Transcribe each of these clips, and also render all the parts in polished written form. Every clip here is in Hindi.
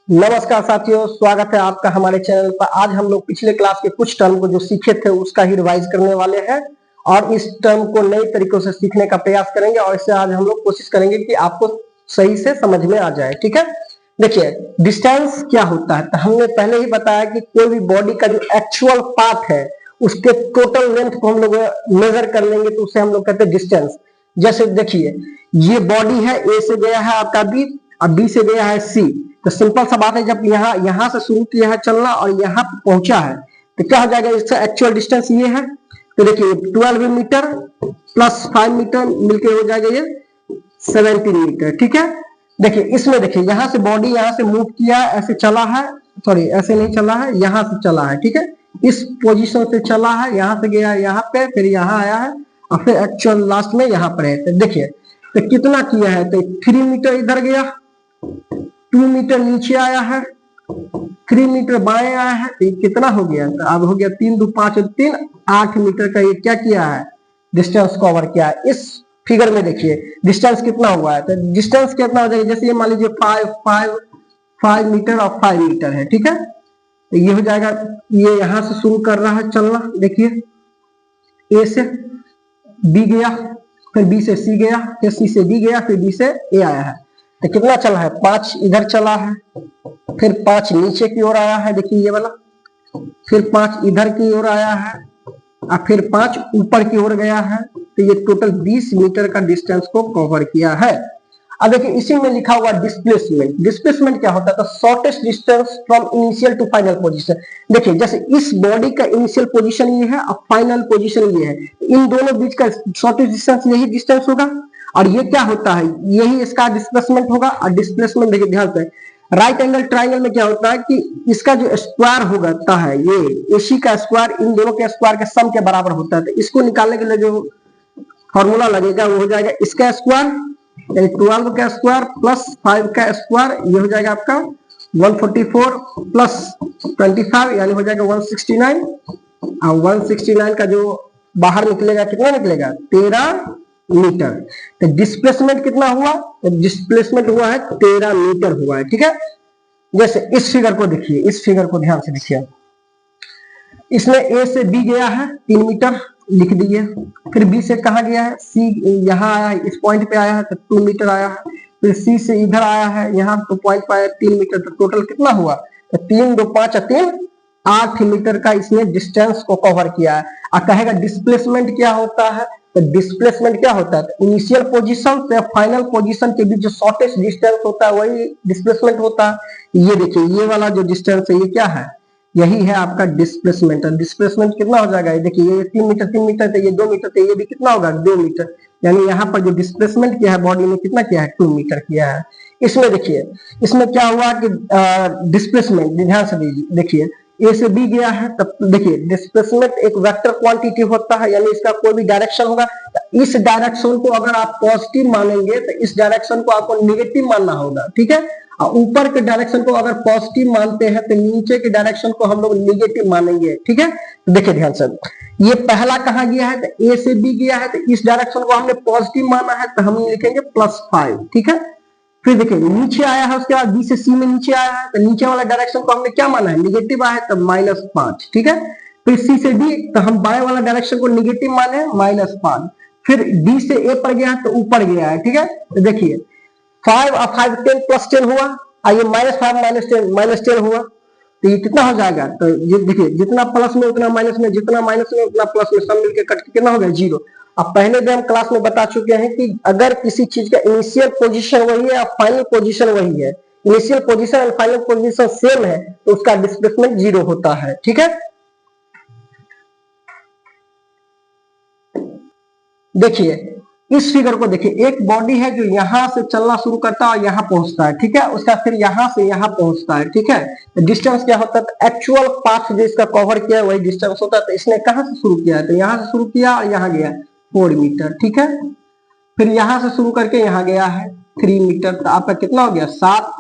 नमस्कार साथियों, स्वागत है आपका हमारे चैनल पर। आज हम लोग पिछले क्लास के कुछ टर्म को जो सीखे थे उसका ही रिवाइज करने वाले हैं और इस टर्म को नए तरीकों से सीखने का प्रयास करेंगे और इससे आज हम लोग कोशिश करेंगे कि आपको सही से समझ में आ जाए। ठीक है, देखिए डिस्टेंस क्या होता है। तो हमने पहले ही बताया कि कोई भी बॉडी का जो एक्चुअल पाथ है उसके टोटल लेंथ को हम लोग मेजर कर लेंगे तो उसे हम लोग कहते हैं डिस्टेंस। जैसे देखिए ये बॉडी है, ए से गया है आपका बी और बी से गया है सी। तो सिंपल सा बात है, जब यहां से शुरू किया है चलना और यहाँ पहुंचा है तो क्या हो जाएगा, इसका एक्चुअल डिस्टेंस ये है। तो देखिए 12 मीटर प्लस 5 मीटर मिलके हो जाएगा ये 17 मीटर। ठीक है, देखिए इसमें देखिए यहाँ से बॉडी यहाँ से मूव किया, ऐसे चला है, सॉरी ऐसे नहीं चला है, यहाँ से चला है। ठीक है, इस पोजीशन से चला है, यहाँ से गया यहाँ पे, फिर यहाँ आया है और फिर एक्चुअल लास्ट में यहाँ पर है। तो देखिए तो कितना किया है, तो 3 मीटर इधर गया, 2 मीटर नीचे आया है, 3 मीटर बाएं आया है, तो ये कितना हो गया, तो अब हो गया 3 2 5 और 3 8 मीटर का ये क्या किया है, डिस्टेंस कवर किया है। इस फिगर में देखिए डिस्टेंस कितना हुआ है, तो डिस्टेंस कितना हो जाएगा, जैसे ये मान लीजिए 5 मीटर और 5 मीटर है। ठीक है, तो ये हो जाएगा, ये यहां से शुरू कर रहा है चलना, देखिए ए से बी गया, फिर बी से सी गया, फिर सी से डी गया, फिर डी से ए आया है। तो कितना चला है, 5 इधर चला है, फिर 5 नीचे की ओर आया है, देखिए ये वाला, फिर 5 इधर की ओर आया है और फिर 5 ऊपर की ओर गया है। तो ये टोटल 20 मीटर का डिस्टेंस को कवर किया है। अब देखिए इसी में लिखा हुआ डिस्प्लेसमेंट। डिस्प्लेसमेंट क्या होता है, तो shortest distance from initial to final position. देखिए जैसे इस बॉडी का इनिशियल पोजीशन ये है और फाइनल पोजीशन ये है, इन दोनों बीच का शॉर्टेस्ट डिस्टेंस यही डिस्टेंस होगा और ये क्या होता है, यही इसका डिस्प्लेसमेंट होगा। और डिस्प्लेसमेंट देखिए ध्यान से, राइट एंगल ट्राइंगल में क्या होता है कि इसका जो स्क्वायर होता है, ये एसी का स्क्वायर इन दोनों के स्क्वायर के सम के बराबर होता है। तो इसको निकालने के लिए जो फॉर्मूला लगेगा वो हो जाएगा इसका स्क्वायर, 12 का स्क्वायर प्लस 5 का स्क्वायर, ये हो जाएगा आपका 144 प्लस 25 यानी हो जाएगा 169। और 169 का जो बाहर निकलेगा कितना निकलेगा, 13 मीटर। तो डिस्प्लेसमेंट कितना हुआ, तो डिस्प्लेसमेंट हुआ है 13 मीटर हुआ है। ठीक है, जैसे इस फिगर को देखिए, इस फिगर को ध्यान से देखिए, इसमें ए से बी गया है 3 मीटर लिख दिए, फिर बी से कहा गया है, सी यहाँ आया है, इस पॉइंट पे आया है तो 2 मीटर आया है, फिर सी से इधर आया है, यहाँ तो पॉइंट पे आया 3 मीटर। तो टोटल कितना हुआ, तो 3 2 5 और 3 8 मीटर का इसने डिस्टेंस को कवर किया है। और कहेगा डिस्प्लेसमेंट क्या होता है, तो डिस्प्लेसमेंट क्या होता है, तो इनिशियल पोजीशन से फाइनल पोजीशन के बीच जो शॉर्टेस्ट डिस्टेंस होता है वही डिस्प्लेसमेंट होता है। ये देखिए ये वाला जो डिस्टेंस है ये क्या है, यही है आपका डिस्प्लेसमेंट। डिस्प्लेसमेंट कितना हो जाएगा, देखिए ये 3 मीटर, तो ये 2 मीटर, तो ये भी कितना होगा 2 मीटर। यानी यहाँ पर जो डिस्प्लेसमेंट किया है बॉडी में कितना किया है, 2 मीटर किया है। इसमें देखिए इसमें क्या हुआ कि डिस्प्लेसमेंट ध्यान से देखिए, ए से बी गया है, तब देखिए डिस्प्लेसमेंट एक वेक्टर क्वांटिटी होता है, यानी इसका कोई भी डायरेक्शन होगा। तो इस डायरेक्शन को अगर आप पॉजिटिव मानेंगे तो इस डायरेक्शन को आपको निगेटिव मानना होगा। ठीक है, और ऊपर के डायरेक्शन को अगर पॉजिटिव मानते हैं तो नीचे के डायरेक्शन को हम लोग निगेटिव मानेंगे। ठीक है, तो देखिए ध्यान से, ये पहला कहा गया है, तो ए से बी गया है, तो इस डायरेक्शन को हमने पॉजिटिव माना है तो हम लिखेंगे +5। ठीक है, फिर देखिए नीचे आया है, उसके बाद बी से सी में नीचे आया है, तो नीचे वाला डायरेक्शन को हमने क्या माना है, निगेटिव आया है तो -5। ठीक है, फिर सी से डी, तो हम बाएं वाला डायरेक्शन को निगेटिव माने -5। फिर डी से ए पर गया है तो ऊपर गया है। ठीक है, तो देखिए 5 और 5 10 + 10 हुआ, आइए -5 -10 हुआ, तो ये कितना हो जाएगा, तो ये देखिए जितना प्लस में उतना माइनस में, जितना माइनस में उतना प्लस में, सब मिलके कट के कितना हो गया 0। अब पहले भी हम क्लास में बता चुके हैं कि अगर किसी चीज का इनिशियल पोजीशन वही है और फाइनल पोजीशन वही है, इनिशियल पोजीशन और फाइनल पोजीशन सेम है तो उसका डिस्प्लेसमेंट 0 होता है। ठीक है, देखिए इस फिगर को देखिए, एक बॉडी है जो यहां से चलना शुरू करता है और यहां पहुंचता है। ठीक है, उसका फिर यहां से यहां पहुंचता है। ठीक है, डिस्टेंस क्या होता है, तो एक्चुअल पाथ जो इसका कवर किया है वही डिस्टेंस होता है। तो इसने कहां से शुरू किया है, तो यहां से शुरू किया और यहां गया 4 मीटर। ठीक है, फिर यहां से शुरू करके यहां गया है 3 मीटर, तो आपका कितना हो गया 7,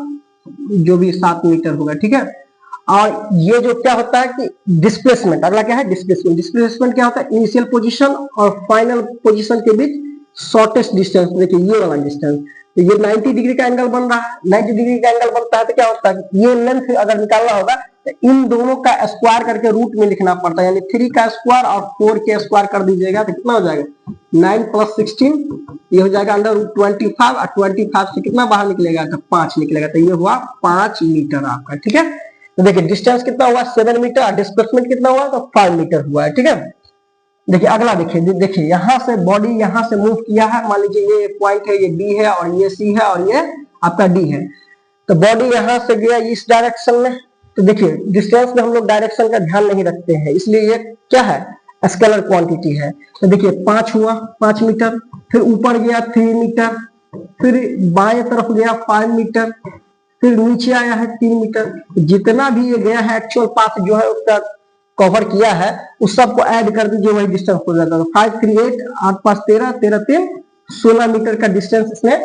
जो भी 7 मीटर होगा। ठीक है, और ये जो क्या होता है कि डिस्प्लेसमेंट, अगला क्या है डिस्प्लेसमेंट। डिस्प्लेसमेंट क्या होता है, इनिशियल पोजीशन और फाइनल पोजीशन के बीच शॉर्टेस्ट डिस्टेंस। देखिए ये वाला डिस्टेंस, तो ये 90 डिग्री का एंगल बन रहा है। 90 डिग्री का एंगल बनता है तो क्या होता है, ये लेंथ अगर निकालना होगा तो इन दोनों का स्क्वायर करके रूट में लिखना पड़ता है, यानी 3 का स्क्वायर और 4 के स्क्वायर कर दीजिएगा तो कितना हो जाएगा, 9 + 16, ये हो जाएगा √25, और 25 से कितना बाहर निकलेगा तो 5 निकलेगा, तो ये हुआ 5 मीटर आपका। ठीक है, तो देखिए डिस्टेंस कितना हुआ 7 मीटर और डिस्प्लेसमेंट कितना हुआ तो 5 मीटर हुआ है। ठीक है, देखिए अगला देखिए यहाँ से बॉडी यहाँ से मूव किया है, मान लीजिए ये पॉइंट है, ये बी है और ये सी है और ये आपका डी है, तो बॉडी यहाँ से गया इस डायरेक्शन में। तो देखिए डिस्टेंस में हम लोग डायरेक्शन का ध्यान नहीं रखते हैं, इसलिए ये क्या है, स्केलर क्वांटिटी है। तो देखिए 5 हुआ 5 मीटर, फिर ऊपर गया 3 मीटर, फिर बाएं तरफ गया 5 मीटर, फिर नीचे आया है 3 मीटर। जितना भी ये गया है एक्चुअल पाथ जो है उसका कवर किया है उस सबको ऐड कर दीजिए, वही डिस्टेंस हो जाता है। 5 3 8 8 5 13 13 3 16 मीटर का डिस्टेंस इसने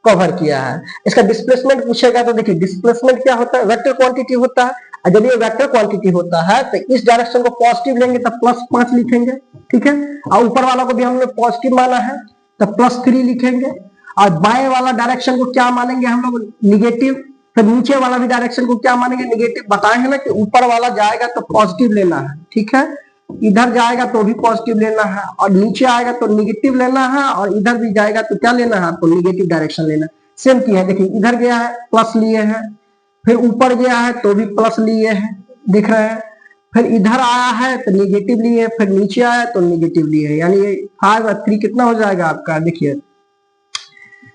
कवर किया है। इसका डिस्प्लेसमेंट पूछेगा तो देखिए डिस्प्लेसमेंट क्या होता है, वेक्टर क्वांटिटी होता है, और जब ये वेक्टर क्वांटिटी होता है तो इस डायरेक्शन को पॉजिटिव लेंगे तब +5 लिखेंगे। ठीक है, और ऊपर वाला को भी हमने पॉजिटिव माना है तब +3 लिखेंगे, और बाएं वाला डायरेक्शन को क्या मानेंगे हम लोग, निगेटिव। फिर नीचे वाला भी डायरेक्शन को क्या मानेंगे, निगेटिव। बताए हैं ना कि ऊपर वाला जाएगा तो पॉजिटिव लेना है, ठीक है, इधर जाएगा तो भी पॉजिटिव लेना है, और नीचे आएगा तो निगेटिव लेना है, और इधर भी जाएगा तो क्या लेना है आपको, निगेटिव डायरेक्शन लेना है। सेम किया है, देखिए इधर गया है प्लस लिए हैं, फिर ऊपर गया है तो भी प्लस लिए हैं, दिख रहे हैं, फिर इधर आया है तो निगेटिव लिए, फिर नीचे आया तो निगेटिव लिए, यानी ये 5 और 3 कितना हो जाएगा आपका, देखिए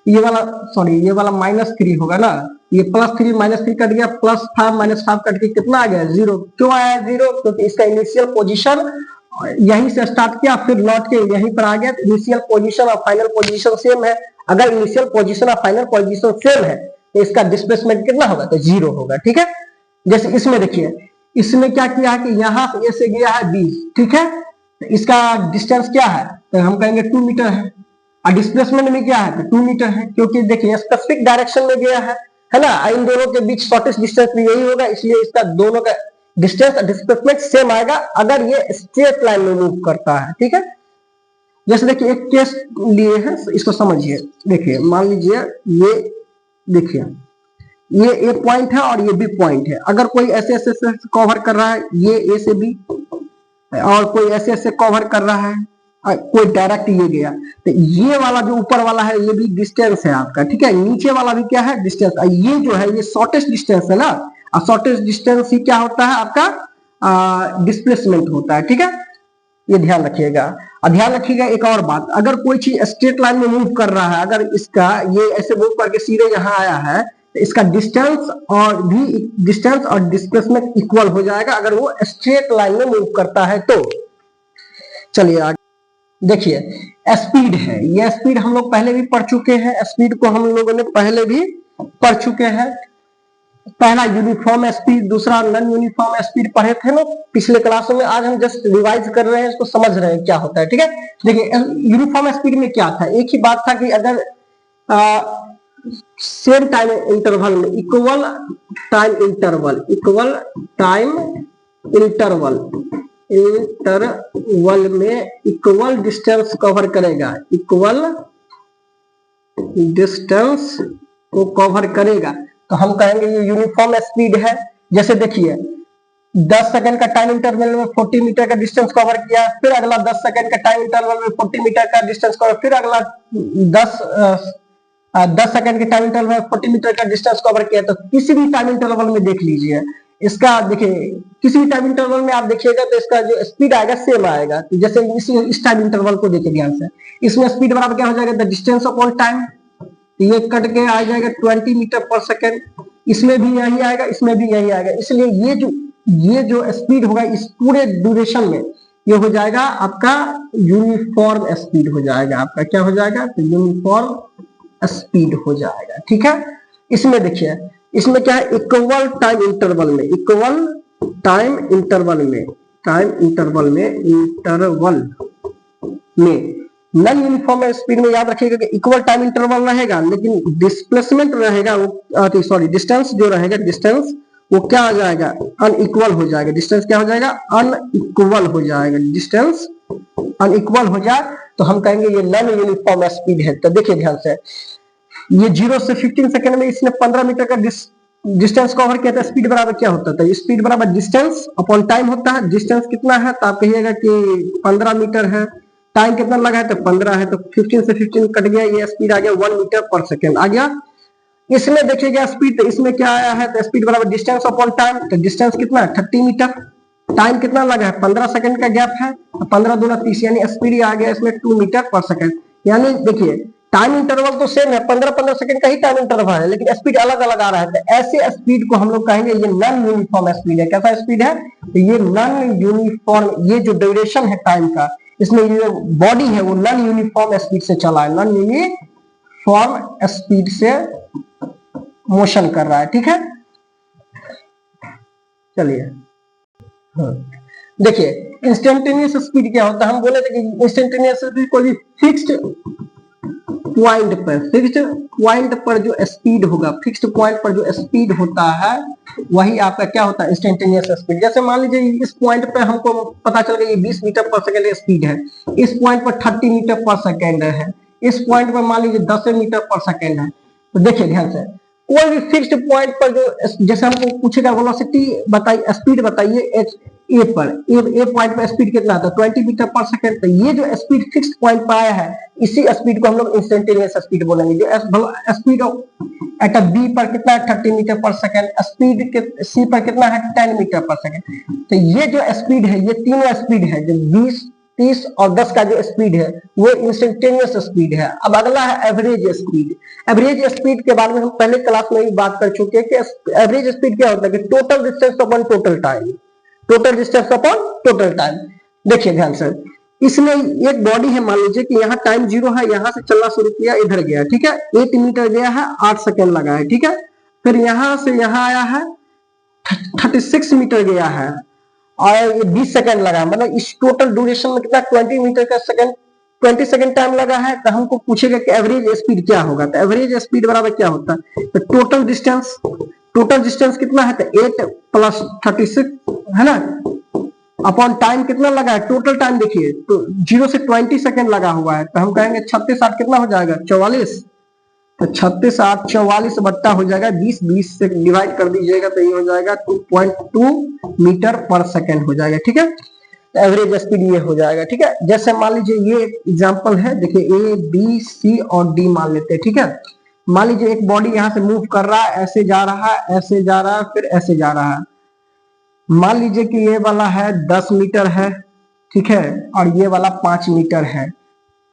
ये वाला ये वाला -3 होगा ना, ये +3 -3 कट गया, +5 -5 कट के कितना आ गया 0। क्यों आया 0, क्योंकि इसका इनिशियल पोजीशन यहीं से स्टार्ट किया फिर लौट के यहीं पर आ गया। इनिशियल पोजीशन और फाइनल पोजीशन सेम है, अगर इनिशियल पोजीशन और फाइनल पोजीशन सेम है तो इसका डिस्प्लेसमेंट कितना होगा तो 0 होगा। ठीक है, जैसे इसमें देखिए, इसमें क्या किया है कि यहाँ ए से गया है बी, ठीक है, तो इसका डिस्टेंस क्या है तो हम कहेंगे 2 मीटर है, और डिस्प्लेसमेंट में क्या है तो 2 मीटर है, क्योंकि देखिए स्पेसिफिक डायरेक्शन में गया है ना, इन दोनों के बीच शॉर्टेस्ट डिस्टेंस भी यही होगा, इसलिए इसका दोनों का डिस्टेंस और डिस्प्लेसमेंट सेम आएगा अगर ये स्ट्रेट लाइन में मूव करता है। ठीक है, जैसे देखिए एक केस लिए हैं, इसको समझिए। देखिए मान लीजिए ये देखिए ये ए पॉइंट है और ये बी पॉइंट है, अगर कोई ऐसे ऐसे कवर कर रहा है, ये ए से बी, और कोई ऐसे ऐसे कवर कर रहा है, कोई डायरेक्ट ये गया, तो ये वाला जो ऊपर वाला है ये भी डिस्टेंस है आपका। ठीक है, नीचे वाला भी क्या है डिस्टेंस, ये जो है ये शॉर्टेस्ट डिस्टेंस है ना, और शॉर्टेस्ट डिस्टेंस ही क्या होता है आपका डिस्प्लेसमेंट होता है। ठीक है, ये ध्यान रखिएगा। और ध्यान रखिएगा एक और बात, अगर कोई चीज स्ट्रेट लाइन में मूव कर रहा है, अगर इसका ये ऐसे मूव करके सीधे यहाँ आया है तो इसका डिस्टेंस और डिस्प्लेसमेंट इक्वल हो जाएगा अगर वो स्ट्रेट लाइन में मूव करता है तो। चलिए आगे देखिए, स्पीड है, ये स्पीड हम लोग पहले भी पढ़ चुके हैं, स्पीड को हम लोगों ने पहले भी पढ़ चुके हैं। पहला यूनिफॉर्म स्पीड, दूसरा नॉन यूनिफॉर्म स्पीड पढ़े थे ना पिछले क्लासों में, आज हम जस्ट रिवाइज कर रहे हैं, इसको समझ रहे हैं क्या होता है। ठीक है, देखिए यूनिफॉर्म स्पीड में क्या था, एक ही बात था कि अगर सेम टाइम इंटरवल में इक्वल टाइम इंटरवल में इक्वल डिस्टेंस कवर करेगा, इक्वल डिस्टेंस को कवर करेगा, तो हम कहेंगे ये यूनिफॉर्म स्पीड है। जैसे देखिए 10 सेकंड का टाइम इंटरवल में 40 मीटर का डिस्टेंस कवर किया, फिर अगला 10 सेकंड का टाइम इंटरवल में 40 मीटर का डिस्टेंस कवर, फिर अगला 10 सेकंड के टाइम इंटरवल में 40 मीटर का डिस्टेंस कवर किया। तो किसी भी टाइम इंटरवल में देख लीजिए इसका, देखिए किसी भी टाइम इंटरवल में आप देखिएगा तो इसका जो स्पीड आएगा सेम आएगा। तो जैसे इस टाइम इंटरवल को देखिए ध्यान से, इसमें स्पीड बराबर क्या हो जाएगा, द डिस्टेंस अपॉन टाइम, ये कट के आ जाएगा 20 मीटर पर सेकेंड, इसमें भी यही आएगा, इसमें भी यही आएगा, इसलिए ये जो स्पीड होगा इस पूरे ड्यूरेशन में ये हो जाएगा आपका यूनिफॉर्म स्पीड हो जाएगा, आपका क्या हो जाएगा तो यूनिफॉर्म स्पीड हो जाएगा। ठीक है, इसमें देखिए इसमें क्या है, इक्वल टाइम इंटरवल में नॉन यूनिफॉर्म स्पीड में याद रखिएगा कि इक्वल टाइम इंटरवल रहेगा, लेकिन डिस्प्लेसमेंट रहेगा वो डिस्टेंस जो रहेगा, डिस्टेंस वो क्या हो जाएगा अनइक्वल हो जाएगा, डिस्टेंस क्या हो जाएगा अनइक्वल हो जाएगा, डिस्टेंस अनइक्वल हो जाए तो हम कहेंगे ये नॉन यूनिफॉर्म स्पीड है। तो देखिए ध्यान से, ये 0 से 15 सेकंड में इसने 15 मीटर का डिस्टेंस कवर किया था। स्पीड बराबर क्या होता था? स्पीड बराबर डिस्टेंस अपॉन टाइम होता है। डिस्टेंस कितना है तो आप कहिएगा कि 15 मीटर है। टाइम कितना लगा है तो 15 है, तो 15 से 15 कट गया, ये स्पीड आ गया 1 मीटर पर सेकेंड आ गया। इसमें देखिएगा स्पीड, तो इसमें क्या आया है तो स्पीड बराबर डिस्टेंस अपॉन टाइम। तो डिस्टेंस कितना है 30 मीटर। टाइम कितना लगा है 15 सेकंड का गैप है, तो 15 दूना 30, यानी स्पीड आ गया इसमें 2 मीटर पर सेकंड। यानी देखिए टाइम इंटरवल तो सेम है, 15-15 सेकंड का ही टाइम इंटरवल है, लेकिन स्पीड अलग अलग आ रहा है। तो ऐसे स्पीड को हम लोग कहेंगे ये नॉन यूनिफॉर्म स्पीड है। कैसा स्पीड है? तो ये नॉन यूनिफॉर्म, ये जो ड्यूरेशन है टाइम का, इसमें ये बॉडी है वो नॉन यूनिफॉर्म स्पीड से चला है, नॉन यूनिफॉर्म स्पीड से मोशन कर रहा है। ठीक है, चलिए देखिए इंस्टेंटेनियस स्पीड क्या होता है। हम बोले थे कि इंस्टेंटेनियस स्पीड कोई भी फिक्स्ड पॉइंट पर जो स्पीड होगा, फिक्स्ड पॉइंट पर जो स्पीड होता है वही आपका क्या होता है इंस्टेंटेनियस स्पीड। जैसे मान लीजिए इस पॉइंट पे हमको पता चल गया ये 20 मीटर पर सेकंड स्पीड है, इस पॉइंट पर 30 मीटर पर सेकंड है, इस पॉइंट पर मान लीजिए 10 मीटर पर सेकंड है। तो देखिए ध्यान से, कोई भी फिक्स्ड पॉइंट पर जो, जैसे हमको पूछेगा वेलोसिटी बताइए, स्पीड बताइए ए पर, ए पॉइंट पर स्पीड कितना आता है 20 मीटर पर सेकंड। तो ये जो स्पीड फिक्स्ड पॉइंट पर आया है, इसी स्पीड को हम लोग इंस्टेंटेनियस स्पीड बोलेंगे। जो स्पीड एट बी पर कितना है 30 मीटर पर सेकंड, स्पीड के सी पर कितना है 10 मीटर पर सेकंड। तो ये जो स्पीड है, ये तीनों स्पीड है, जो 20, 30 और 10 का जो स्पीड है वो इंस्टेंटेनियस स्पीड है। अब अगला है एवरेज स्पीड। एवरेज स्पीड के बारे में हम पहले क्लास में भी बात कर चुके हैं कि एवरेज स्पीड क्या होता है कि total distance upon total time, total distance upon total time. देखिए ध्यान से, इसमें एक बॉडी है, मान लीजिए कि यहाँ टाइम 0 है, यहाँ से चलना शुरू किया, इधर गया, ठीक है, 8 मीटर गया है, 8 सेकेंड लगा है, ठीक है। फिर यहाँ से यहाँ आया है 36 मीटर गया है और ये 20 सेकंड लगा, मतलब इस टोटल ड्यूरेशन में कितना 20 मीटर का सेकंड 20 सेकंड टाइम लगा है। तो हमको पूछेगा कि एवरेज स्पीड क्या होगा। तो एवरेज स्पीड बराबर क्या होता है तो टोटल डिस्टेंस कितना है तो 8 प्लस 36 है ना, अपॉन टाइम कितना लगा है टोटल टाइम। देखिए तो 0 से 20 सेकंड लगा हुआ है, तो हम कहेंगे 36 8 कितना हो जाएगा 44। तो 36 8 44 बट्टा हो जाएगा 20 से डिवाइड कर दीजिएगा तो ये हो जाएगा 2.2 मीटर पर सेकंड हो जाएगा। ठीक है, तो एवरेज स्पीड ये हो जाएगा। ठीक है, जैसे मान लीजिए ये एग्जांपल है, देखिए ए बी सी और डी मान लेते हैं। ठीक है, मान लीजिए एक बॉडी यहाँ से मूव कर रहा है, ऐसे जा रहा है, ऐसे जा रहा है, फिर ऐसे जा रहा है। मान लीजिए कि ये वाला है 10 मीटर है, ठीक है, और ये वाला 5 मीटर है।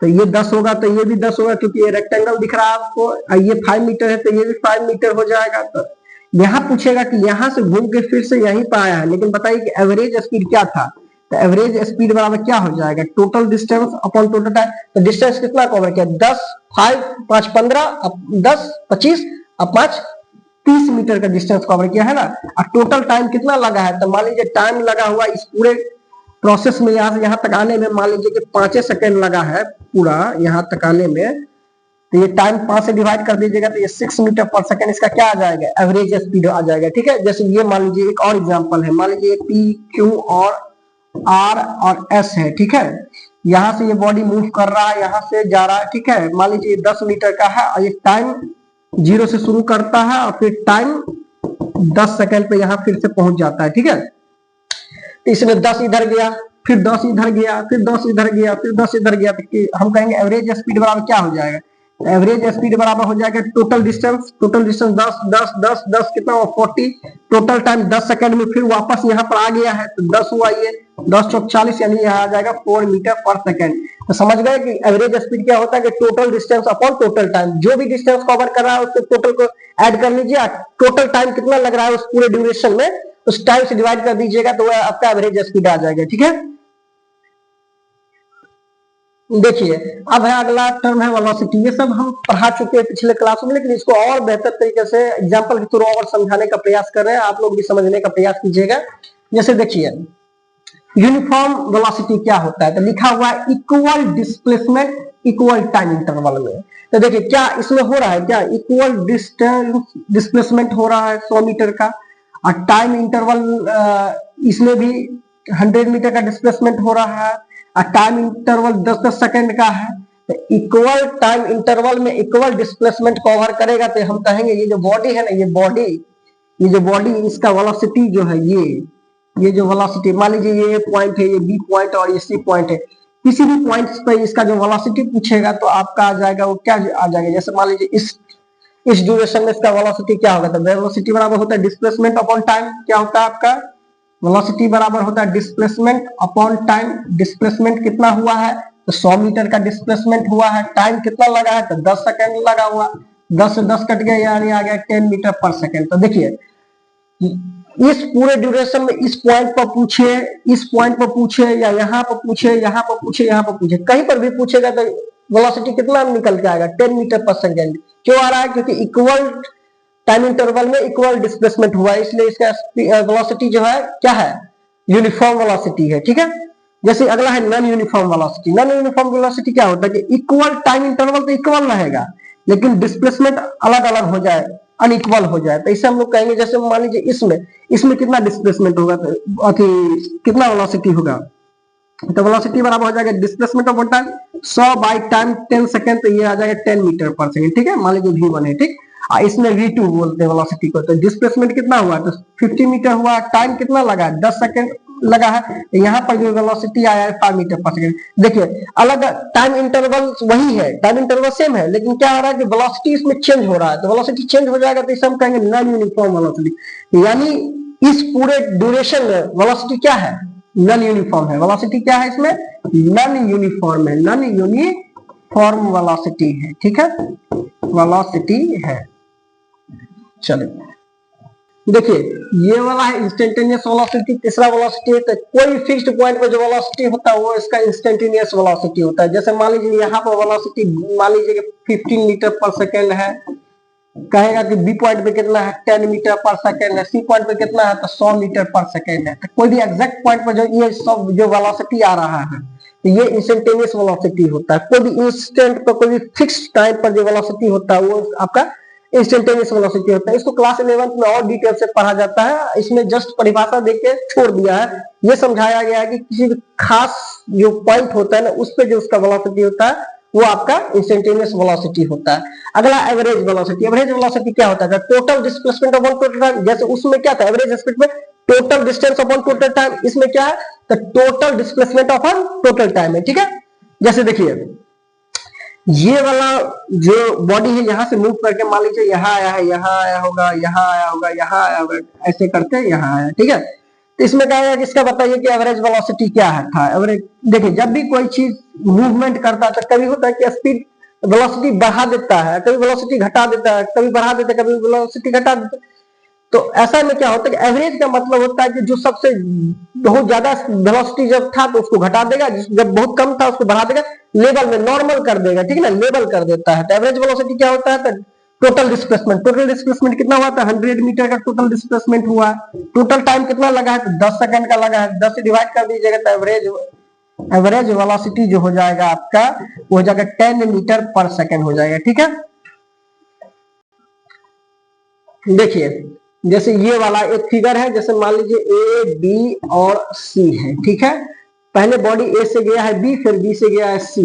तो ये 10 होगा तो ये भी 10 होगा, क्योंकि ये रेक्टेंगल दिख रहा है आपको, और ये 5 मीटर है तो ये भी 5 मीटर हो जाएगा। तो यहाँ पूछेगा कि यहाँ से घूम के फिर से यहीं पर आया है, लेकिन बताइए कि एवरेज स्पीड क्या था। तो एवरेज स्पीड बराबर क्या हो जाएगा total distance upon total time. तो डिस्टेंस कितना कवर किया 10, 5 5 15, 10 25 और 5 30 मीटर का डिस्टेंस कवर किया है ना। और टोटल टाइम कितना लगा है तो मान लीजिए टाइम लगा हुआ इस पूरे प्रोसेस में यहाँ से यहाँ तक आने में मान लीजिए कि 5 सेकंड लगा है पूरा यहाँ तक आने में। तो ये टाइम 5 से डिवाइड कर दीजिएगा तो ये 6 मीटर पर सेकंड इसका क्या आ जाएगा एवरेज स्पीड आ जाएगा। ठीक है, जैसे ये मान लीजिए एक और एग्जांपल है, मान लीजिए पी क्यू और आर और एस है। ठीक है, यहाँ से ये बॉडी मूव कर रहा है, यहाँ से जा रहा है। ठीक है, मान लीजिए 10 मीटर का है और ये टाइम 0 से शुरू करता है और फिर टाइम 10 सेकंड पे यहाँ फिर से पहुंच जाता है। ठीक है, इसमें 10 इधर गया, फिर 10 इधर गया, फिर 10 इधर गया, फिर 10 इधर गया, तो हम कहेंगे एवरेज स्पीड बराबर क्या हो जाएगा। एवरेज स्पीड बराबर हो जाएगा टोटल डिस्टेंस 10 10 10 10 कितना हुआ 40, टोटल टाइम 10 सेकंड में फिर वापस यहाँ पर आ गया है तो 10 हुआ, ये 10 चौक 40, यानी यहाँ आ जाएगा 4 मीटर पर सेकंड। तो समझ गए कि एवरेज स्पीड क्या होता है कि total distance upon total time, जो भी डिस्टेंस कवर कर रहा है उसको टोटल को ऐड कर लीजिए, टोटल टाइम कितना लग रहा है उस पूरे ड्यूरेशन में उस टाइम से डिवाइड कर दीजिएगा तो वह आपका एवरेज स्पीड आ जाएगा। ठीक है, देखिए अब है अगला टर्म है वेलोसिटी। ये सब हम पढ़ा चुके हैं पिछले क्लास में, लेकिन इसको और बेहतर तरीके से एग्जांपल के थ्रू और समझाने का प्रयास कर रहे हैं, आप लोग भी समझने का प्रयास कीजिएगा। जैसे देखिए यूनिफॉर्म वेलोसिटी क्या होता है तो लिखा हुआ है equal displacement equal time interval में। तो देखिए क्या इसमें हो रहा है, क्या इक्वल डिस्प्लेसमेंट हो रहा है 100 मीटर का, और टाइम इंटरवल इसमें भी 100 मीटर का डिस्प्लेसमेंट हो रहा है, और टाइम इंटरवल 10-10 सेकंड का है। तो इक्वल टाइम इंटरवल में इक्वल डिस्प्लेसमेंट कवर करेगा तो हम कहेंगे ये जो बॉडी है ना, ये जो बॉडी इसका वेलोसिटी जो है, ये जो वेलोसिटी, मान लीजिए ये पॉइंट है, ये बी पॉइंट और ये सी पॉइंट है, किसी भी पॉइंट पे इसका जो वेलोसिटी पूछेगा तो आपका आ जाएगा, वो क्या आ जाएगा, जैसे मान लीजिए इस ड्यूरेशन में इसका वेलोसिटी क्या होगा, तो वेलोसिटी बराबर होता है डिस्प्लेसमेंट अपॉन टाइम। क्या होता है आपका वेलोसिटी बराबर होता है डिस्प्लेसमेंट अपॉन टाइम। डिस्प्लेसमेंट कितना हुआ है, तो 100 मीटर का डिस्प्लेसमेंट हुआ है। टाइम कितना लगा है, तो 10 सेकंड लगा हुआ, 10 से 10 कट गया, यानी आ गया 10 मीटर पर सेकंड। तो देखिए इस पूरे ड्यूरेशन में इस पॉइंट पर पूछे, इस पॉइंट पर पूछे, या यहाँ पर पूछे, यहाँ पर पूछे, यहाँ पर पूछे, कहीं पर भी पूछेगा तो वेलोसिटी कितना निकल के आएगा, 10 मीटर पर सेकंड। क्यों आ रहा है, क्योंकि इक्वल टाइम इंटरवल में इक्वल डिस्प्लेसमेंट हुआ है, इसलिए इसका वेलोसिटी जो है क्या है, यूनिफॉर्म वेलोसिटी है। ठीक है, जैसे अगला है non uniform velocity. Non uniform velocity क्या होता है कि इक्वल टाइम इंटरवल तो इक्वल रहेगा, लेकिन डिस्प्लेसमेंट अलग अलग हो जाए, अनइक्वल हो जाए, तो इसे हम लोग कहेंगे, जैसे मान लीजिए इसमें कितना डिस्प्लेसमेंट होगा, तो कितना वेलोसिटी होगा, तो वेलोसिटी बराबर हो जाएगा displacement of time 100 by time 10 second, तो ये आ जाएगा 10 मीटर पर सेकंड। ठीक है, मान लीजिए v1 है, ठीक, इसमें v2 बोलते हैं वेलोसिटी को। तो डिस्प्लेसमेंट कितना हुआ, तो 50 मीटर हुआ, टाइम कितना लगा, 10 सेकंड लगा है, यहाँ पर जो वेलोसिटी आया है 5 मीटर पर सेकंड। देखिए अलग टाइम इंटरवल वही है, टाइम इंटरवल सेम है, लेकिन क्या हो रहा है कि वेलोसिटी इसमें चेंज हो रहा है। तो वेलोसिटी चेंज हो जाएगा तो इसे हम कहेंगे नॉन यूनिफॉर्म वेलोसिटी, यानी इस पूरे ड्यूरेशन में वेलोसिटी क्या है, नॉन यूनिफॉर्म है। वेलोसिटी क्या है इसमें, नॉन यूनिफॉर्म है, नॉन यूनिफॉर्म वेलोसिटी है। ठीक है, वेलोसिटी है। चलिए देखिए ये वाला है इंस्टेंटेनियस वेलोसिटी। तीसरा वेलोसिटी है तो कोई फिक्स्ड पॉइंट पर जो वेलोसिटी होता है वो इसका इंस्टेंटेनियस वेलोसिटी होता है। जैसे मान लीजिए यहाँ पर वेलोसिटी मान लीजिए कि 15 मीटर पर सेकेंड है, कहेगा कि बी पॉइंट पे कितना है, 10 मीटर पर सेकेंड है, सी पॉइंट पे कितना है, तो 100 मीटर पर सेकेंड है। तो कोई भी एग्जैक्ट पॉइंट पर जो ये सब जो वेलोसिटी आ रहा है तो ये इंस्टेंटेनियस वेलोसिटी होता है। कोई भी इंस्टेंट पर, कोई भी फिक्स्ड टाइम पर जो वेलोसिटी होता है वो आपका इंस्टेंटेनियस वेलोसिटी होता है। इसको क्लास 11 में और डिटेल से पढ़ा जाता है, इसमें जस्ट परिभाषा देके छोड़ दिया है। ये समझाया गया है कि किसी भी खास जो पॉइंट होता है ना उस पे जो उसका वेलोसिटी होता है वो आपका इंस्टेंटेनियस वेलोसिटी होता है। अगला एवरेज वेलोसिटी। एवरेज वेलोसिटी क्या होता है, total displacement upon total time. जैसे उसमें क्या था, एवरेज स्पीड में total distance upon total time, इसमें क्या है तो total displacement upon total time है। ठीक है, जैसे देखिए ये वाला जो बॉडी है यहाँ से मूव करके मान लीजिए यहाँ आया है, यहाँ आया होगा, यहाँ आया होगा, यहाँ आया होगा, ऐसे करके यहाँ आया। ठीक है, तो इसमें कहेगा कि इसका बताइए कि एवरेज वेलोसिटी क्या है था। एवरेज देखिए जब भी कोई चीज मूवमेंट करता है तो कभी होता है कि स्पीड वेलोसिटी बढ़ा देता है, कभी वेलोसिटी घटा देता है, कभी बढ़ा देता है, कभी वेलोसिटी घटा देता है। तो ऐसा में क्या होता है कि एवरेज का मतलब होता है कि जो सबसे बहुत ज्यादा वेलोसिटी जब था तो उसको घटा देगा, जब बहुत कम था उसको बढ़ा देगा, लेवल में नॉर्मल कर देगा। ठीक है ना, लेवल कर देता है। तो एवरेज वेलोसिटी क्या होता है, तो टोटल डिस्प्लेसमेंट। टोटल डिस्प्लेसमेंट कितना हुआ था, 100 मीटर का टोटल डिस्प्लेसमेंट हुआ। टोटल टाइम कितना लगा है, तो 10 सेकंड का लगा है, 10 से डिवाइड कर दीजिएगा तो एवरेज वेलोसिटी जो हो जाएगा आपका वो हो जाएगा 10 मीटर पर सेकंड हो जाएगा। ठीक है, देखिए जैसे ये वाला एक फिगर है, जैसे मान लीजिए ए बी और सी है। ठीक है, पहले बॉडी ए से गया है बी, फिर बी से गया है सी।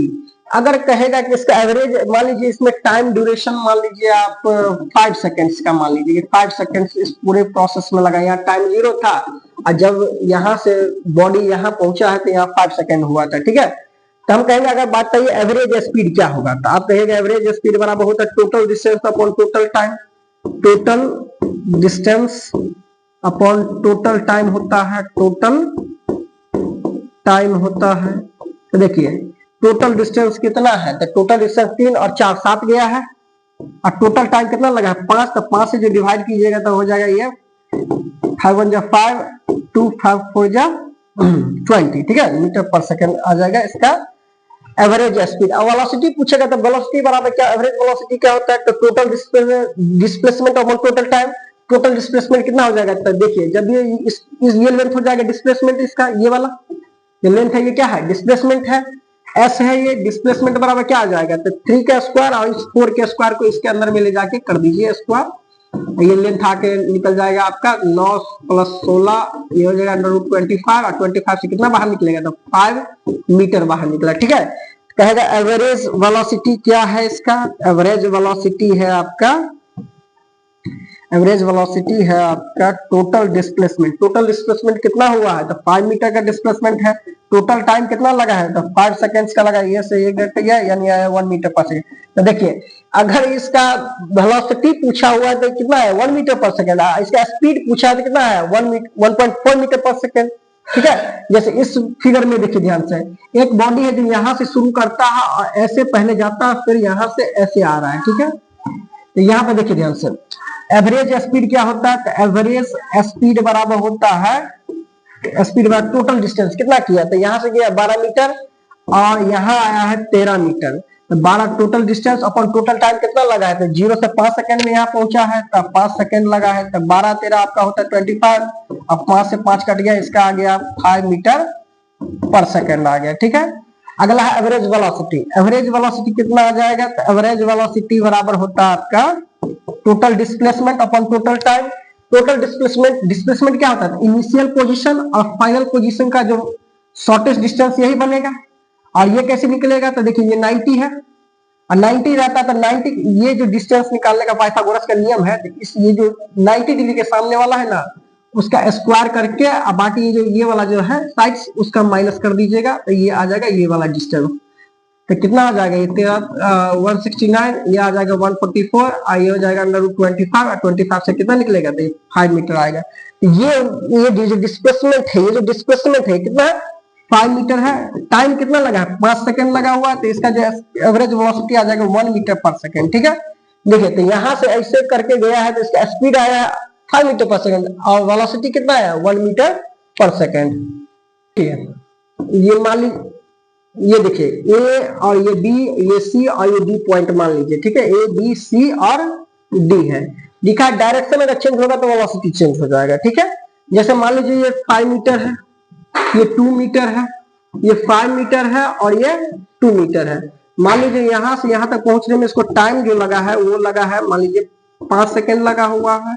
अगर कहेगा कि इसका एवरेज, मान लीजिए इसमें टाइम ड्यूरेशन मान लीजिए आप 5 सेकेंड्स का, मान लीजिए 5 सेकेंड्स इस पूरे प्रोसेस में लगा। यहाँ टाइम 0 था और जब यहाँ से बॉडी यहाँ पहुंचा है तो यहाँ 5 सेकेंड हुआ था। ठीक है, तो हम कहेंगे अगर बात करिए एवरेज स्पीड क्या होगा, तो आप कहेंगे एवरेज स्पीड बराबर होता है total distance upon total time. Total distance upon total time होता है, टोटल टाइम होता है। तो देखिए टोटल डिस्टेंस कितना है, तो टोटल डिस्टेंस 3 और 4 7 गया है, और टोटल टाइम कितना लगा है 5, तो 5 से जो डिवाइड कीजिएगा तो हो जाएगा ये 5 1 5 2 5 4 20। ठीक है, मीटर पर सेकंड आ जाएगा इसका एवरेज स्पीड। और वेलोसिटी पूछेगा तो वेलोसिटी बराबर क्या, एवरेज वेलोसिटी क्या होता है, तो total displacement upon total time. Total displacement कितना हो जाएगा, तो देखिए जब ये लेंथ हो जाएगा डिस्प्लेसमेंट, इसका ये वाला ये लेंथ है, ये क्या है डिस्प्लेसमेंट है, एस है ये। डिस्प्लेसमेंट बराबर क्या आ जाएगा, तो 3 का स्क्वायर और इस 4 के स्क्वायर को इसके अंदर में ले जाके कर दीजिए स्क्वायर, ये लेंथ आके निकल जाएगा आपका 9 + 16, ये हो जाएगा √25, और 25 से कितना बाहर निकलेगा, तो 5 मीटर बाहर निकला। ठीक है, कहेगा एवरेज वेलोसिटी क्या है इसका, एवरेज वेलोसिटी है आपका, एवरेज वेलोसिटी है आपका टोटल डिस्प्लेसमेंट। टोटल डिस्प्लेसमेंट कितना हुआ है, तो 5 मीटर का डिस्प्लेसमेंट है। टोटल टाइम कितना लगा है, तो 5 सेकंड्स का लगा, ये से ये घट गया यानी आया 1 मीटर पर सेकंड। तो देखिए अगर इसका वेलोसिटी पूछा हुआ है तो कितना है 1 मीटर पर सेकंड, इसका स्पीड पूछा है तो कितना है 1.4 मीटर पर सेकंड। ठीक है, जैसे इस फिगर में देखिए ध्यान से, एक बॉडी है जो यहाँ से शुरू करता है और ऐसे पहले जाता है फिर यहाँ से ऐसे आ रहा है। ठीक है, तो यहाँ पे देखिए ध्यान से, एवरेज स्पीड क्या होता है, तो एवरेज स्पीड बराबर होता है, स्पीड बराबर टोटल डिस्टेंस कितना किया, तो यहाँ से गया 12 मीटर और यहाँ आया है 13 मीटर, तो 12 टोटल डिस्टेंस अपन टोटल टाइम कितना लगा है, तो 0 से 5 सेकंड में यहाँ पहुंचा है, तो 5 सेकंड लगा है, तो 12 13 आपका होता है 25, अब 5 से 5 कट गया, इसका आ गया 5 मीटर पर सेकंड आ गया। ठीक है, अगला है एवरेज वेलोसिटी। एवरेज वेलोसिटी कितना आ जाएगा, तो एवरेज वेलोसिटी बराबर होता है आपका total displacement upon total time. Total displacement, displacement क्या होता है, इनिशियल पोजीशन और फाइनल पोजीशन का जो शॉर्टेस्ट डिस्टेंस यही बनेगा। और ये कैसे निकलेगा, तो देखिए ये 90 है और 90 रहता है, तो 90 ये जो डिस्टेंस निकालने का पाइथागोरस का नियम है, तो इस ये जो 90 डिग्री के सामने वाला है ना उसका स्क्वायर करके और बाकी जो ये वाला जो है साइड्स उसका माइनस कर दीजिएगा, तो ये आ जाएगा ये वाला डिस्टेंस। तो कितना आ जाएगा, ये 169, ये आ जाएगा 144 और ये हो जाएगा √25 और 25 से कितना निकलेगा, तो 5 मीटर आएगा। ये जो डिस्प्लेसमेंट है, ये जो डिस्प्लेसमेंट है कितना है 5 मीटर है। टाइम कितना लगा है 5 सेकंड लगा हुआ है, तो इसका जो एवरेज वेलोसिटी आ जाएगा 1 मीटर पर सेकंड। ठीक है, देखिए तो यहाँ से ऐसे करके गया है तो इसका स्पीड आया 5 मीटर पर सेकंड और वेलोसिटी कितना है 1 मीटर पर सेकंड। ठीक है, ये मान लीजिए, ये देखिए ए और ये बी, ये सी और ये डी पॉइंट मान लीजिए। ठीक है, ए बी सी और डी है, दिखा डायरेक्शन अगर चेंज होगा तो वेलोसिटी चेंज हो जाएगा। ठीक है, जैसे मान लीजिए ये 5 मीटर है, ये 2 मीटर है, ये 5 मीटर है और ये 2 मीटर है। मान लीजिए यहाँ से यहाँ तक पहुंचने में इसको टाइम जो लगा है वो लगा है मान लीजिए 5 सेकंड लगा हुआ है,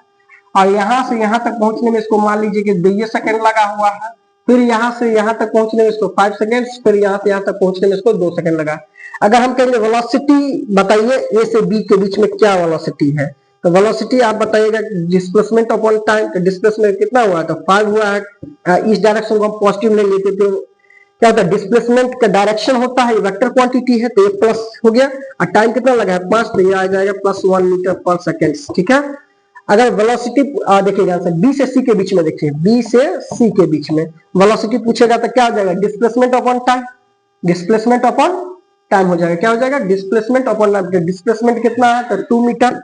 और यहाँ से यहाँ तक पहुंचने में इसको मान लीजिए कि 2 सेकंड लगा हुआ है, फिर यहाँ से यहाँ तक पहुंचने में इसको 5 सेकंड, फिर यहाँ से यहाँ तक पहुंचने में इसको 2 सेकंड लगा। अगर हम कहेंगे वेलोसिटी बताइए ए से बी के बीच में क्या वेलोसिटी है, तो वेलोसिटी आप बताइएगा डिस्प्लेसमेंट अपॉन टाइम। तो डिस्प्लेसमेंट कितना हुआ, तो 5 हुआ है। इस डायरेक्शन को हम पॉजिटिव ले लेते तो क्या होता है, डिस्प्लेसमेंट का डायरेक्शन होता है, वेक्टर क्वांटिटी है, तो ये प्लस हो गया और टाइम कितना लगा है 5, तो ये आ जाएगा +1 मीटर पर सेकंड। ठीक है, अगर वेलोसिटी देखिएगा बी से सी के बीच में, देखिए बी से सी के बीच में वेलोसिटी पूछेगा तो क्या हो जाएगा displacement upon time, displacement upon time हो जाएगा, क्या हो जाएगा डिस्प्लेसमेंट अपॉन टाइम। डिस्प्लेसमेंट कितना है, तो 2 मीटर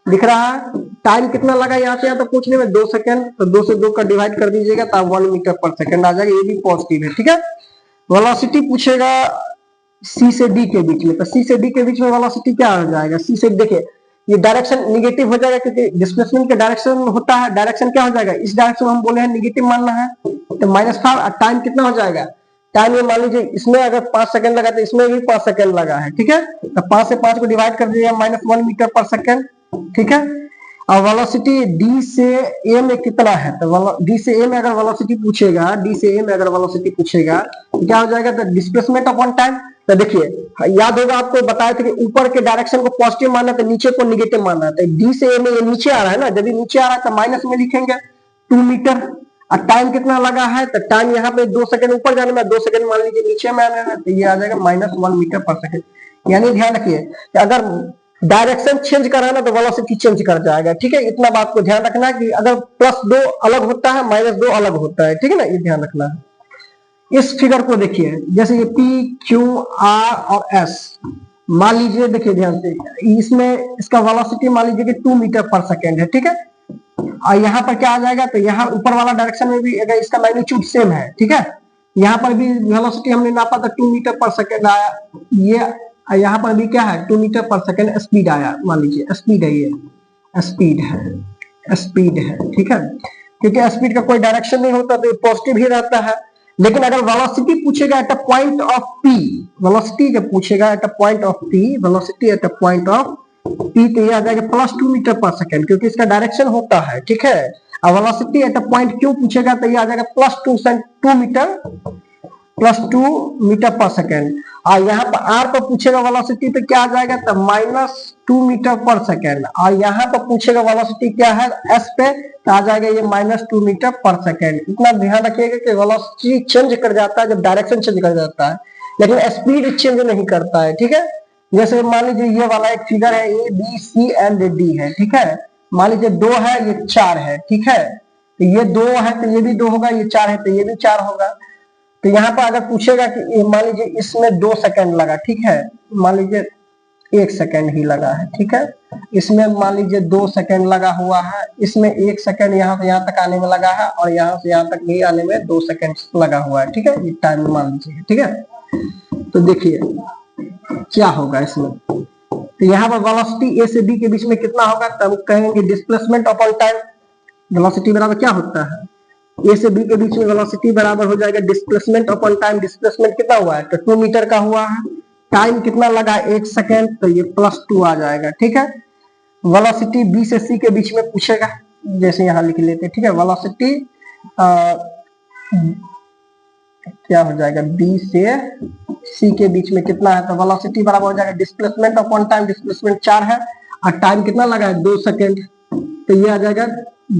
दिख रहा है, टाइम कितना लगा यहाँ से यहाँ तक पहुंचने में 2 सेकंड, तो 2 से 2 का डिवाइड कर दीजिएगा तो 1 मीटर पर सेकंड आ जाएगा, ये भी पॉजिटिव है। ठीक है, वेलोसिटी पूछेगा सी से डी के बीच में, तो सी से डी के बीच में वेलोसिटी क्या हो जाएगा, सी से देखिए ये डायरेक्शन निगेटिव हो जाएगा क्योंकि डिस्प्लेसमेंट का डायरेक्शन होता है, डायरेक्शन क्या हो जाएगा, इस डायरेक्शन हम बोले हैं निगेटिव मानना है, तो -5 और टाइम कितना हो जाएगा, टाइम ये मान लीजिए इसमें अगर 5 सेकंड लगा तो इसमें भी 5 सेकंड लगा है। ठीक है, तो 5 से 5 को डिवाइड कर दीजिए -1 मीटर पर सेकंड। ठीक है, और वेलोसिटी डी से ए में कितना है, तो डी से ए में अगर वेलोसिटी पूछेगा, डी से ए में अगर वेलोसिटी पूछेगा तो क्या हो जाएगा, तो डिस्प्लेसमेंट अपॉन टाइम। तो देखिए याद होगा आपको बताया था कि ऊपर के डायरेक्शन को पॉजिटिव मानना है तो नीचे को निगेटिव मानना है, तो डी से ए में ये नीचे आ रहा है ना, जब ये नीचे आ रहा है तो माइनस में लिखेंगे 2 मीटर और टाइम कितना लगा है, तो टाइम यहाँ पे 2 सेकंड ऊपर जाने में, 2 सेकंड मान लीजिए नीचे में आने में, तो ये आ जाएगा -1 मीटर पर सेकंड। यानी ध्यान रखिए कि अगर डायरेक्शन चेंज कर रहा है ना तो वेलोसिटी चेंज कर जाएगा। ठीक है, इतना बात को ध्यान रखना है कि अगर +2 अलग होता है -2 अलग होता है। ठीक है ना, ये ध्यान रखना है। इस फिगर को देखिए, जैसे ये P, Q, R और S मान लीजिए, देखिए ध्यान से, इसमें इसका वेलोसिटी मान लीजिए कि 2 मीटर पर सेकंड है। ठीक है, और यहाँ पर क्या आ जाएगा, तो यहाँ ऊपर वाला डायरेक्शन में भी अगर इसका मैग्नीट्यूड सेम है, ठीक है, यहाँ पर भी वेलोसिटी हमने नापा था 2 मीटर पर सेकंड आया, ये यहाँ पर भी क्या है 2 मीटर पर सेकंड स्पीड आया, मान लीजिए स्पीड है, ये स्पीड है, स्पीड है। ठीक है, क्योंकि स्पीड का कोई डायरेक्शन नहीं होता तो पॉजिटिव ही रहता है। लेकिन अगर वेलोसिटी पूछेगा at a point of P, velocity जब पूछेगा at a point of P, velocity at a point of P, तो ये आ जाएगा +2 मीटर पर सेकंड, क्योंकि इसका डायरेक्शन होता है। ठीक है, और velocity at a point Q पूछेगा तो ये आ जाएगा +2 मीटर +2 मीटर पर सेकेंड। और यहाँ पर r पर पूछेगा वेलोसिटी तो क्या आ जाएगा, तो -2 मीटर पर सेकेंड। और यहाँ पर पूछेगा वेलोसिटी क्या है s पे, तो आ जाएगा ये -2 मीटर पर सेकेंड। इतना ध्यान रखिएगा कि वेलोसिटी चेंज कर जाता है जब डायरेक्शन चेंज कर जाता है, लेकिन स्पीड चेंज नहीं करता है। ठीक है, जैसे मान लीजिए ये वाला एक फिगर है, A B C and D है। ठीक है, मान लीजिए 2 है, ये 4 है। ठीक है, तो ये 2 है तो ये भी 2 होगा, ये 4 है तो ये भी 4 होगा। तो यहाँ पर अगर पूछेगा कि मान लीजिए इसमें 2 सेकंड लगा, ठीक है, मान लीजिए 1 सेकंड ही लगा है। ठीक है, इसमें मान लीजिए 2 सेकंड लगा हुआ है, इसमें 1 सेकंड यहाँ से यहाँ तक आने में लगा है, और यहाँ से यहाँ तक भी आने में 2 सेकंड लगा हुआ है। ठीक है, ये टाइम मान लीजिए। ठीक है, तो देखिए क्या होगा इसमें, तो यहाँ पर वेलोसिटी ए से बी के बीच में कितना होगा, तब कहेंगे डिस्प्लेसमेंट अपॉन टाइम। वेलोसिटी बराबर क्या होता है, ए से बी के बीच में वेलोसिटी बराबर हो जाएगा डिस्प्लेसमेंट अपॉन टाइम। डिस्प्लेसमेंट कितना हुआ है, तो 2 मीटर का हुआ है, टाइम कितना लगा 1 सेकेंड, तो ये +2 आ जाएगा। ठीक है, वेलोसिटी बी से सी के बीच में पूछेगा, जैसे यहाँ लिख लेते हैं। ठीक है, वेलोसिटी क्या हो जाएगा, बी से सी के बीच में कितना है, तो वेलोसिटी बराबर हो जाएगा डिस्प्लेसमेंट अपॉन टाइम। डिस्प्लेसमेंट 4 है और टाइम कितना लगा है 2 सेकेंड, तो ये आ जाएगा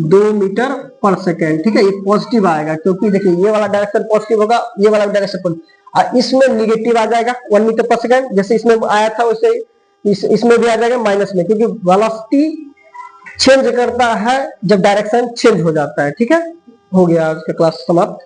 2 मीटर पर सेकेंड। ठीक है, ये पॉजिटिव आएगा क्योंकि देखिए ये वाला डायरेक्शन पॉजिटिव होगा, ये वाला डायरेक्शन पॉजिटिव, और इसमें निगेटिव आ जाएगा 1 मीटर पर सेकेंड। जैसे इसमें आया था वैसे इसमें भी आ जाएगा माइनस में, क्योंकि वेलोसिटी चेंज करता है जब डायरेक्शन चेंज हो जाता है। ठीक है, हो गया आज का क्लास समाप्त।